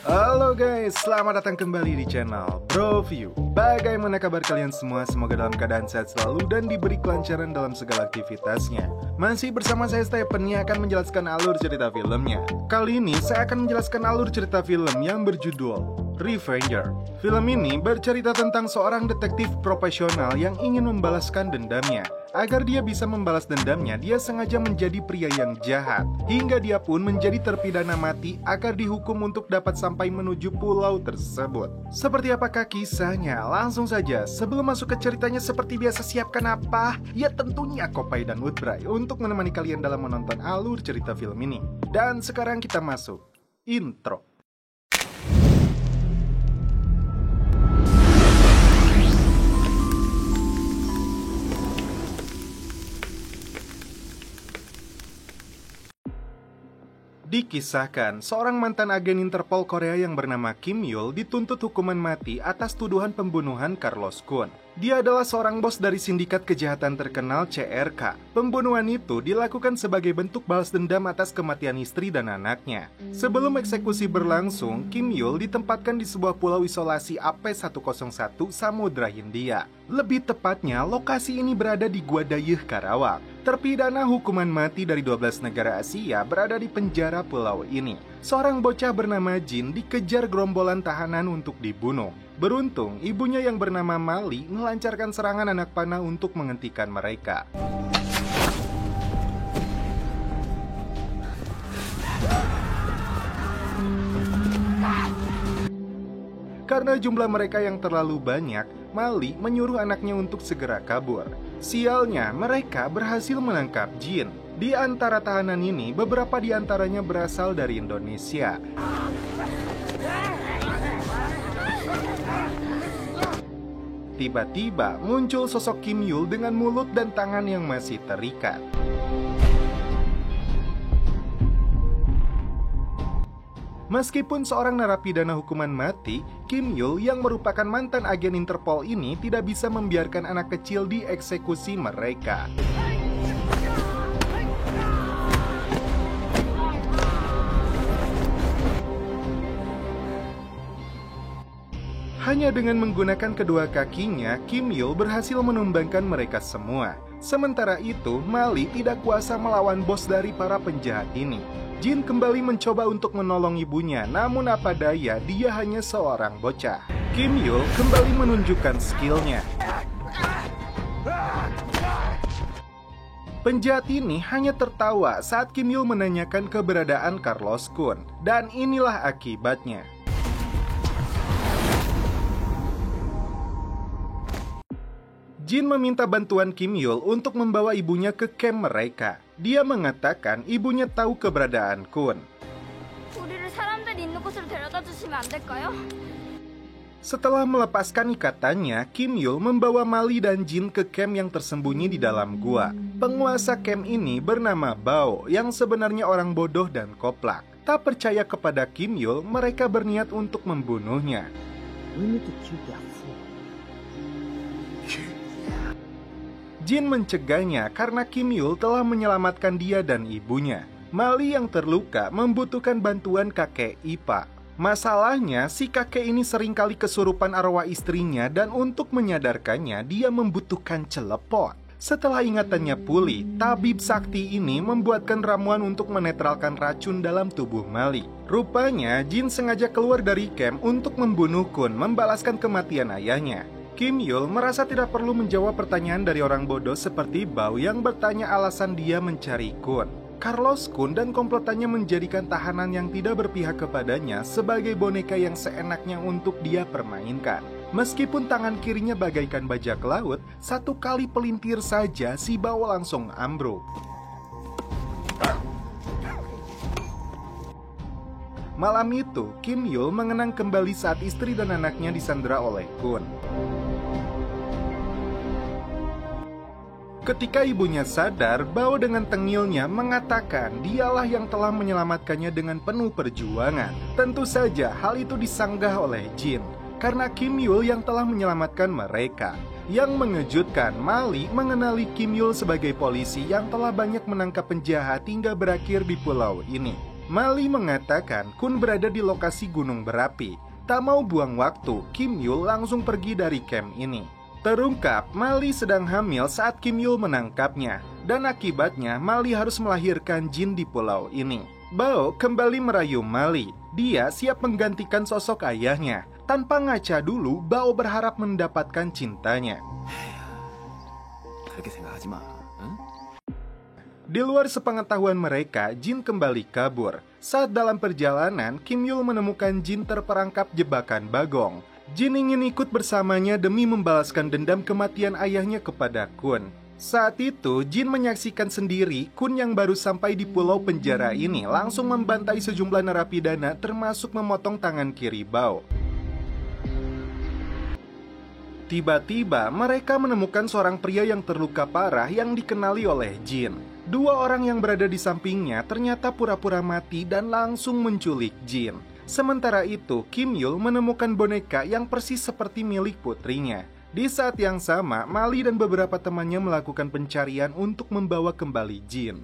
Halo guys, selamat datang kembali di channel Broview. Bagaimana kabar kalian semua? Semoga dalam keadaan sehat selalu dan diberi kelancaran dalam segala aktivitasnya. Masih bersama saya Stephen yang akan menjelaskan alur cerita filmnya. Kali ini saya akan menjelaskan alur cerita film yang berjudul Revenger. Film ini bercerita tentang seorang detektif profesional yang ingin membalaskan dendamnya. Agar dia bisa membalas dendamnya, dia sengaja menjadi pria yang jahat. Hingga dia pun menjadi terpidana mati agar dihukum untuk dapat sampai menuju pulau tersebut. Seperti apakah kisahnya? Langsung saja, sebelum masuk ke ceritanya seperti biasa, siapkan apa? Ya tentunya Kopai dan Woodbray untuk menemani kalian dalam menonton alur cerita film ini. Dan sekarang kita masuk intro. Dikisahkan, seorang mantan agen Interpol Korea yang bernama Kim Yul dituntut hukuman mati atas tuduhan pembunuhan Carlos Kun. Dia adalah seorang bos dari sindikat kejahatan terkenal CRK. Pembunuhan itu dilakukan sebagai bentuk balas dendam atas kematian istri dan anaknya. Sebelum eksekusi berlangsung, Kim Yul ditempatkan di sebuah pulau isolasi AP-101 Samudra Hindia. Lebih tepatnya, lokasi ini berada di Gua Dayeuh, Karawang. Terpidana hukuman mati dari 12 negara Asia berada di penjara pulau ini. Seorang bocah bernama Jin dikejar gerombolan tahanan untuk dibunuh. Beruntung, ibunya yang bernama Mali melancarkan serangan anak panah untuk menghentikan mereka. Karena jumlah mereka yang terlalu banyak, Mali menyuruh anaknya untuk segera kabur. Sialnya, mereka berhasil menangkap Jin. Di antara tahanan ini, beberapa di antaranya berasal dari Indonesia. Tiba-tiba muncul sosok Kim Yul dengan mulut dan tangan yang masih terikat. Meskipun seorang narapidana hukuman mati, Kim Yul yang merupakan mantan agen Interpol ini tidak bisa membiarkan anak kecil dieksekusi mereka. Hanya dengan menggunakan kedua kakinya, Kim Yul berhasil menumbangkan mereka semua. Sementara itu, Mali tidak kuasa melawan bos dari para penjahat ini. Jin kembali mencoba untuk menolong ibunya, namun apa daya, dia hanya seorang bocah. Kim Yul kembali menunjukkan skillnya. Penjahat ini hanya tertawa saat Kim Yul menanyakan keberadaan Carlos Kun. Dan inilah akibatnya. Jin meminta bantuan Kim Yul untuk membawa ibunya ke camp mereka. Dia mengatakan ibunya tahu keberadaan Kun. Setelah melepaskan ikatannya, Kim Yul membawa Mali dan Jin ke camp yang tersembunyi di dalam gua. Penguasa camp ini bernama Bao, yang sebenarnya orang bodoh dan koplak. Tak percaya kepada Kim Yul, mereka berniat untuk membunuhnya. Jin mencegahnya karena Kim Yul telah menyelamatkan dia dan ibunya. Mali yang terluka membutuhkan bantuan kakek Ipa. Masalahnya, si kakek ini seringkali kesurupan arwah istrinya dan untuk menyadarkannya, dia membutuhkan celepot. Setelah ingatannya pulih, tabib sakti ini membuatkan ramuan untuk menetralkan racun dalam tubuh Mali. Rupanya, Jin sengaja keluar dari camp untuk membunuh Kun, membalaskan kematian ayahnya. Kim Yul merasa tidak perlu menjawab pertanyaan dari orang bodoh seperti Bao yang bertanya alasan dia mencari Kun. Carlos Kun dan komplotannya menjadikan tahanan yang tidak berpihak kepadanya sebagai boneka yang seenaknya untuk dia permainkan. Meskipun tangan kirinya bagaikan bajak laut, satu kali pelintir saja si Bao langsung ambruk. Malam itu, Kim Yul mengenang kembali saat istri dan anaknya disandera oleh Kun. Ketika ibunya sadar, Bao dengan tengilnya mengatakan dialah yang telah menyelamatkannya dengan penuh perjuangan. Tentu saja hal itu disanggah oleh Jin, karena Kim Yul yang telah menyelamatkan mereka. Yang mengejutkan, Mali mengenali Kim Yul sebagai polisi yang telah banyak menangkap penjahat hingga berakhir di pulau ini. Mali mengatakan Kun berada di lokasi gunung berapi. Tak mau buang waktu, Kim Yul langsung pergi dari camp ini. Terungkap, Mali sedang hamil saat Kim Yul menangkapnya. Dan akibatnya, Mali harus melahirkan Jin di pulau ini. Bao kembali merayu Mali. Dia siap menggantikan sosok ayahnya. Tanpa ngaca dulu, Bao berharap mendapatkan cintanya. Di luar sepengetahuan mereka, Jin kembali kabur. Saat dalam perjalanan, Kim Yul menemukan Jin terperangkap jebakan Bagong. Jin ingin ikut bersamanya demi membalaskan dendam kematian ayahnya kepada Kun. Saat itu, Jin menyaksikan sendiri Kun yang baru sampai di pulau penjara ini langsung membantai sejumlah narapidana termasuk memotong tangan kiri Bao. Tiba-tiba, mereka menemukan seorang pria yang terluka parah yang dikenali oleh Jin. Dua orang yang berada di sampingnya ternyata pura-pura mati dan langsung menculik Jin. Sementara itu, Kim Yul menemukan boneka yang persis seperti milik putrinya. Di saat yang sama, Mali dan beberapa temannya melakukan pencarian untuk membawa kembali Jin.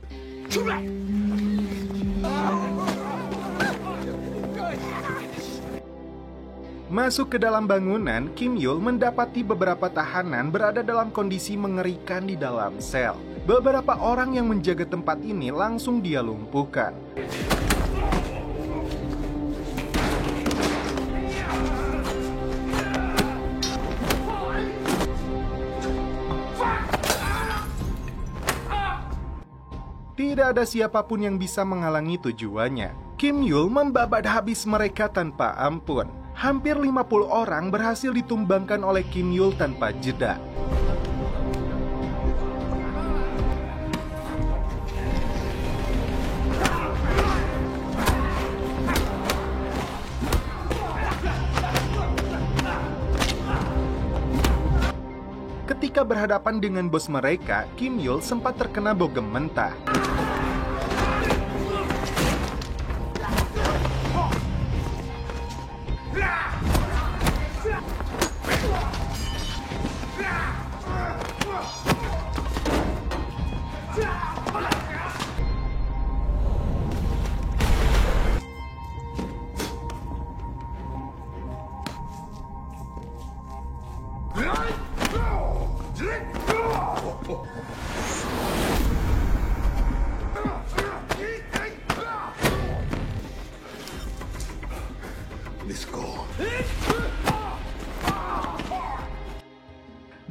Masuk ke dalam bangunan, Kim Yul mendapati beberapa tahanan berada dalam kondisi mengerikan di dalam sel. Beberapa orang yang menjaga tempat ini langsung dia lumpuhkan. Tidak ada siapapun yang bisa menghalangi tujuannya. Kim Yul membabat habis mereka tanpa ampun. Hampir 50 orang berhasil ditumbangkan oleh Kim Yul tanpa jeda. Ketika berhadapan dengan bos mereka, Kim Yul sempat terkena bogem mentah.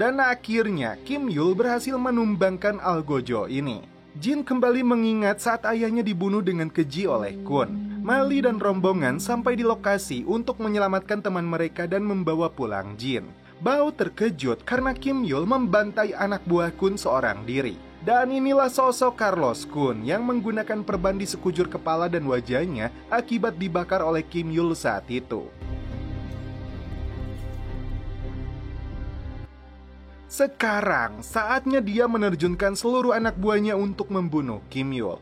Dan akhirnya Kim Yul berhasil menumbangkan Algojo ini. Jin kembali mengingat saat ayahnya dibunuh dengan keji oleh Kun. Mali dan rombongan sampai di lokasi untuk menyelamatkan teman mereka dan membawa pulang Jin. Bao terkejut karena Kim Yul membantai anak buah Kun seorang diri. Dan inilah sosok Carlos Kun yang menggunakan perban di sekujur kepala dan wajahnya akibat dibakar oleh Kim Yul saat itu. Sekarang, saatnya dia menerjunkan seluruh anak buahnya untuk membunuh Kim Yul.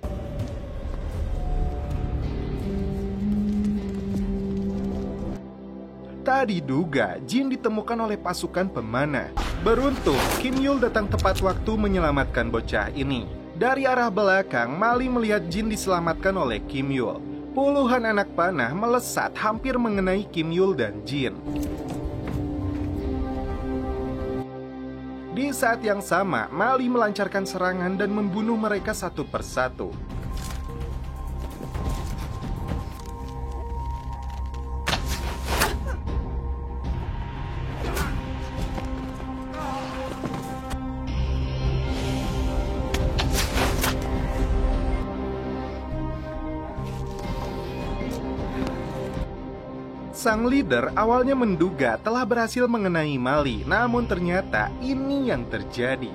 Tak diduga, Jin ditemukan oleh pasukan pemanah. Beruntung, Kim Yul datang tepat waktu menyelamatkan bocah ini. Dari arah belakang, Mali melihat Jin diselamatkan oleh Kim Yul. Puluhan anak panah melesat hampir mengenai Kim Yul dan Jin. Di saat yang sama, Mali melancarkan serangan dan membunuh mereka satu persatu. Sang leader awalnya menduga telah berhasil mengenai Mali, namun ternyata ini yang terjadi.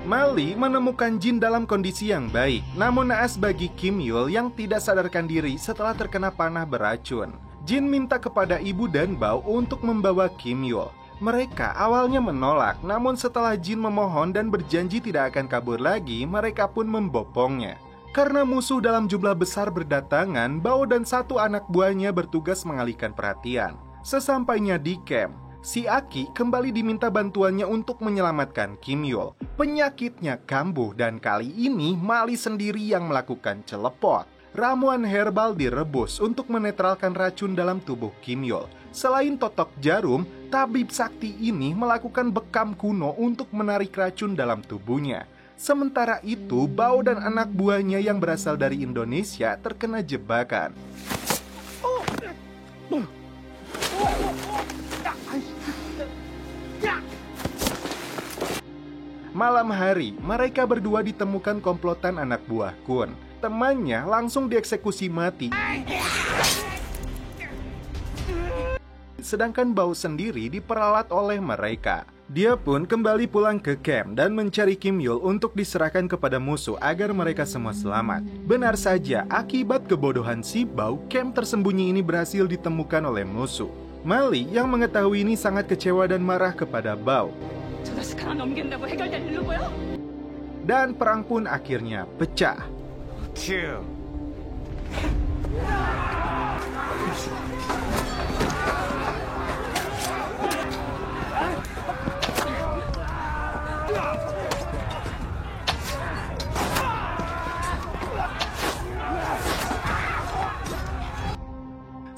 Mali menemukan Jin dalam kondisi yang baik, namun naas bagi Kim Yul yang tidak sadarkan diri setelah terkena panah beracun. Jin minta kepada ibu dan Bao untuk membawa Kim Yul. Mereka awalnya menolak, namun setelah Jin memohon dan berjanji tidak akan kabur lagi, mereka pun membopongnya. Karena musuh dalam jumlah besar berdatangan, Bao dan satu anak buahnya bertugas mengalihkan perhatian. Sesampainya di camp, si Aki kembali diminta bantuannya untuk menyelamatkan Kim Yul. Penyakitnya kambuh dan kali ini Mali sendiri yang melakukan celepot. Ramuan herbal direbus untuk menetralkan racun dalam tubuh Kim Yul. Selain totok jarum, tabib sakti ini melakukan bekam kuno untuk menarik racun dalam tubuhnya. Sementara itu, Bao dan anak buahnya yang berasal dari Indonesia terkena jebakan. Malam hari, mereka berdua ditemukan komplotan anak buah Kun. Temannya langsung dieksekusi mati. Sedangkan Bao sendiri diperalat oleh mereka. Dia pun kembali pulang ke camp dan mencari Kim Yul untuk diserahkan kepada musuh agar mereka semua selamat. Benar saja, akibat kebodohan si Bao, camp tersembunyi ini berhasil ditemukan oleh musuh. Mali yang mengetahui ini sangat kecewa dan marah kepada Bao. Dan perang pun akhirnya pecah.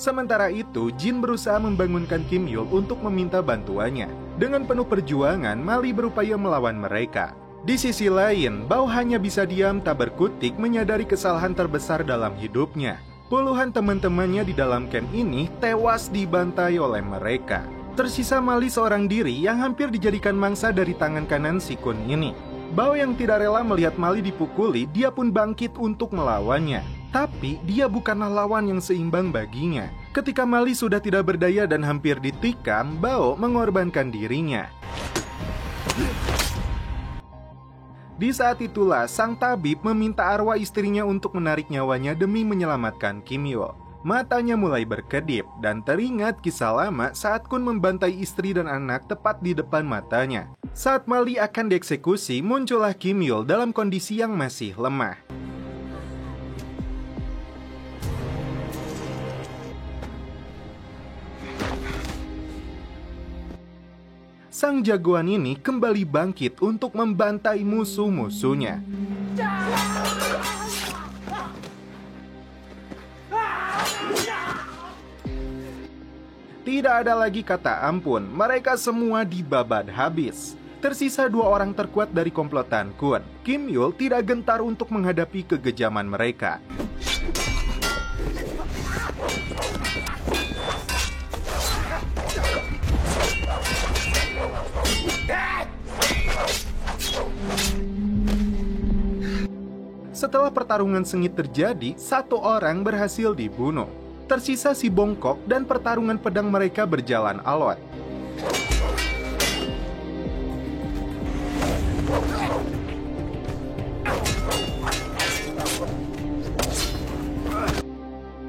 Sementara itu, Jin berusaha membangunkan Kim Yul untuk meminta bantuannya. Dengan penuh perjuangan, Mali berupaya melawan mereka. Di sisi lain, Bao hanya bisa diam tak berkutik menyadari kesalahan terbesar dalam hidupnya. Puluhan teman-temannya di dalam camp ini tewas dibantai oleh mereka. Tersisa Mali seorang diri yang hampir dijadikan mangsa dari tangan kanan si Kun ini. Bao yang tidak rela melihat Mali dipukuli, dia pun bangkit untuk melawannya. Tapi dia bukanlah lawan yang seimbang baginya. Ketika Mali sudah tidak berdaya dan hampir ditikam, Bao mengorbankan dirinya. Di saat itulah sang tabib meminta arwah istrinya untuk menarik nyawanya demi menyelamatkan Kim Yul. Matanya mulai berkedip dan teringat kisah lama saat Kun membantai istri dan anak tepat di depan matanya. Saat Mali akan dieksekusi, muncullah Kim Yul dalam kondisi yang masih lemah. Sang jagoan ini kembali bangkit untuk membantai musuh-musuhnya. Tidak ada lagi kata ampun, mereka semua dibabat habis. Tersisa 2 orang terkuat dari komplotan Kun. Kim Yul tidak gentar untuk menghadapi kekejaman mereka. Setelah pertarungan sengit terjadi, 1 orang berhasil dibunuh. Tersisa si bongkok dan pertarungan pedang mereka berjalan alot.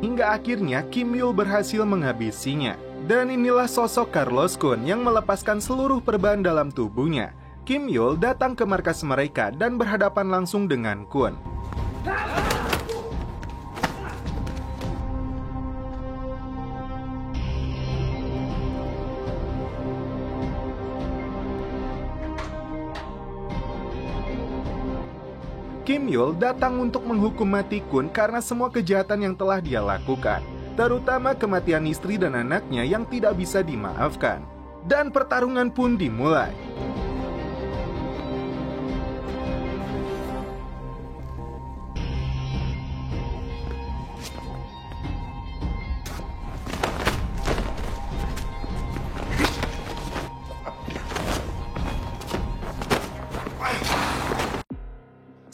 Hingga akhirnya Kim Yul berhasil menghabisinya. Dan inilah sosok Carlos Kun yang melepaskan seluruh perban dalam tubuhnya. Kim Yul datang ke markas mereka dan berhadapan langsung dengan Kun. Kim Yul datang untuk menghukum mati Kun karena semua kejahatan yang telah dia lakukan, terutama kematian istri dan anaknya yang tidak bisa dimaafkan. Dan pertarungan pun dimulai.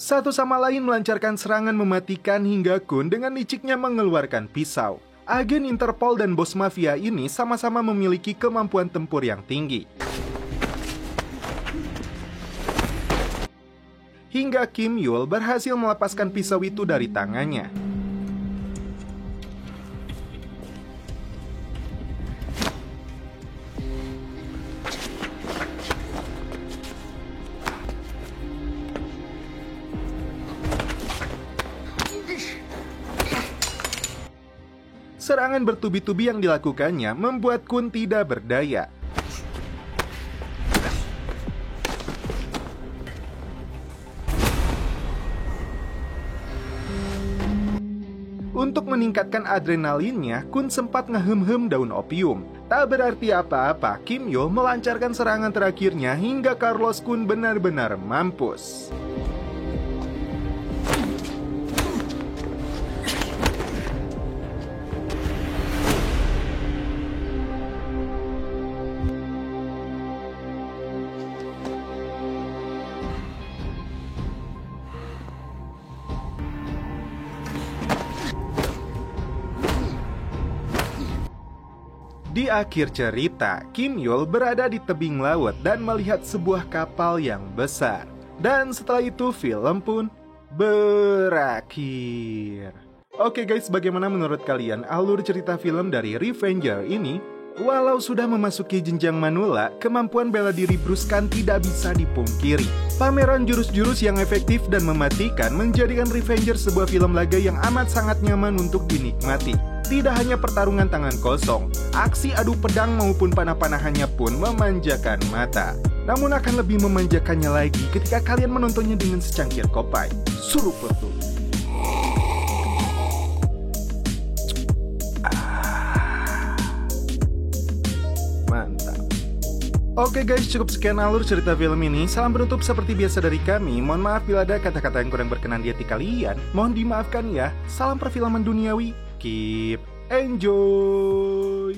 Satu sama lain melancarkan serangan mematikan hingga Kun dengan liciknya mengeluarkan pisau. Agen Interpol dan bos mafia ini sama-sama memiliki kemampuan tempur yang tinggi. Hingga Kim Yul berhasil melepaskan pisau itu dari tangannya. Serangan bertubi-tubi yang dilakukannya membuat Kun tidak berdaya. Untuk meningkatkan adrenalinnya, Kun sempat ngehem-hem daun opium. Tak berarti apa-apa, Kim Yul melancarkan serangan terakhirnya hingga Carlos Kun benar-benar mampus. Di akhir cerita, Kim Yul berada di tebing laut dan melihat sebuah kapal yang besar. Dan setelah itu film pun berakhir. Oke guys, bagaimana menurut kalian alur cerita film dari Revenger ini? Walau sudah memasuki jenjang manula, kemampuan bela diri Bruce Khan tidak bisa dipungkiri. Pameran jurus-jurus yang efektif dan mematikan menjadikan Revenger sebuah film laga yang amat sangat nyaman untuk dinikmati. Tidak hanya pertarungan tangan kosong, aksi adu pedang maupun panah-panahannya pun memanjakan mata. Namun akan lebih memanjakannya lagi ketika kalian menontonnya dengan secangkir kopai. Suruh betul. Mantap. Oke guys, cukup sekian alur cerita film ini. Salam penutup seperti biasa dari kami. Mohon maaf bila ada kata-kata yang kurang berkenan di hati kalian. Mohon dimaafkan ya. Salam perfilman duniawi. Keep enjoy.